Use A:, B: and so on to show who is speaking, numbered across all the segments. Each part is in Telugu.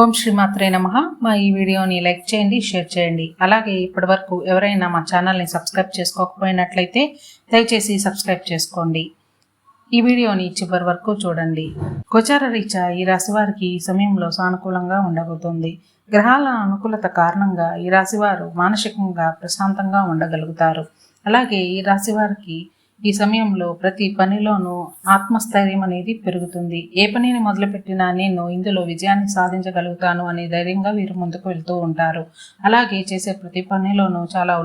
A: ఓం శ్రీమాత్రే నమః. మా ఈ వీడియోని లైక్ చేయండి, షేర్ చేయండి. అలాగే ఇప్పటివరకు ఎవరైనా మా ఛానల్ని సబ్స్క్రైబ్ చేసుకోకపోయినట్లయితే దయచేసి సబ్స్క్రైబ్ చేసుకోండి. ఈ వీడియోని చివరి వరకు చూడండి. గోచార రీత్యా ఈ రాశి వారికి ఈ సమయంలో సానుకూలంగా ఉండబోతుంది. గ్రహాల అనుకూలత కారణంగా ఈ రాశి వారు మానసికంగా ప్రశాంతంగా ఉండగలుగుతారు. అలాగే ఈ రాశి వారికి ఈ సమయంలో ప్రతి పనిలోనూ ఆత్మస్థైర్యం అనేది పెరుగుతుంది. ఏ పనిని మొదలుపెట్టినా నేను ఇందులో విజయాన్ని సాధించగలుగుతాను అనే ధైర్యంగా వీరు ముందుకు వెళ్తూ ఉంటారు. అలాగే చేసే ప్రతి పనిలోనూ చాలా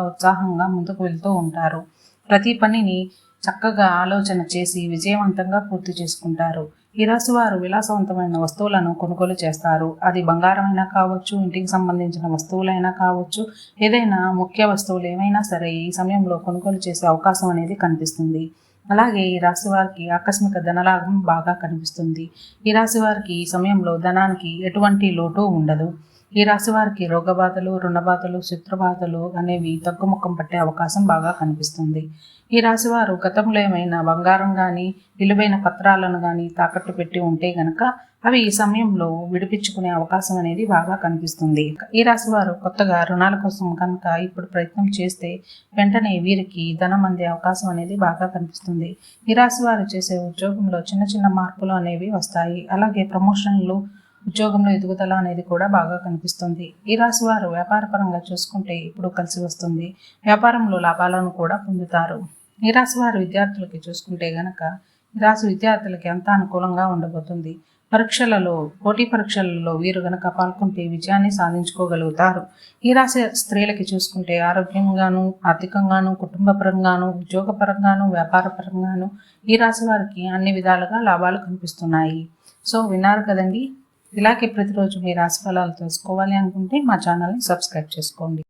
A: ఉత్సాహంగా ముందుకు వెళ్తూ ఉంటారు. ప్రతి పనిని చక్కగా ఆలోచన చేసి విజయవంతంగా పూర్తి చేసుకుంటారు. ఈ రాశి వారు విలాసవంతమైన వస్తువులను కొనుగోలు చేస్తారు. అది బంగారమైనా కావచ్చు, ఇంటికి సంబంధించిన వస్తువులైనా కావచ్చు, ఏదైనా ముఖ్య వస్తువులు ఏమైనా సరే ఈ సమయంలో కొనుగోలు చేసే అవకాశం అనేది కనిపిస్తుంది. అలాగే ఈ రాశి వారికి ఆకస్మిక ధనలాభం బాగా కనిపిస్తుంది. ఈ రాశి వారికి ఈ సమయంలో ధనానికి ఎటువంటి లోటు ఉండదు. ఈ రాశి వారికి రోగబాధలు, రుణబాధలు, శత్రుబాధలు అనేవి తగ్గుముఖం పట్టే అవకాశం బాగా కనిపిస్తుంది. ఈ రాశివారు గతంలో ఏమైనా బంగారం కానీ విలువైన పత్రాలను కానీ తాకట్టు పెట్టి ఉంటే గనక అవి ఈ సమయంలో విడిపించుకునే అవకాశం అనేది బాగా కనిపిస్తుంది. ఈ రాశివారు కొత్తగా రుణాల కోసం కనుక ఇప్పుడు ప్రయత్నం చేస్తే వెంటనే వీరికి ధనం అందే అవకాశం అనేది బాగా కనిపిస్తుంది. ఈ రాశివారు చేసే ఉద్యోగంలో చిన్న చిన్న మార్పులు అనేవి వస్తాయి. అలాగే ప్రమోషన్లు, ఉద్యోగంలో ఎదుగుదల అనేది కూడా బాగా కనిపిస్తుంది. ఈ రాశి వారు వ్యాపారపరంగా చూసుకుంటే ఇప్పుడు కలిసి వస్తుంది. వ్యాపారంలో లాభాలను కూడా పొందుతారు. ఈ రాశి వారు విద్యార్థులకి చూసుకుంటే గనక ఈ రాశి విద్యార్థులకి అంతా అనుకూలంగా ఉండబోతుంది. పోటీ పరీక్షలలో వీరు గనక పాల్గొంటే విజయాన్ని సాధించుకోగలుగుతారు. ఈ రాశి స్త్రీలకి చూసుకుంటే ఆరోగ్యంగాను, ఆర్థికంగాను, కుటుంబపరంగాను, ఉద్యోగపరంగాను, వ్యాపారపరంగాను ఈ రాశి వారికి అన్ని విధాలుగా లాభాలు కనిపిస్తున్నాయి. సో విన్నారు కదండి. ఇలాగే ప్రతిరోజు మీ రాశి ఫలాలు తెలుసుకోవాలి అనుకుంటే మా ఛానల్ని సబ్స్క్రైబ్ చేసుకోండి.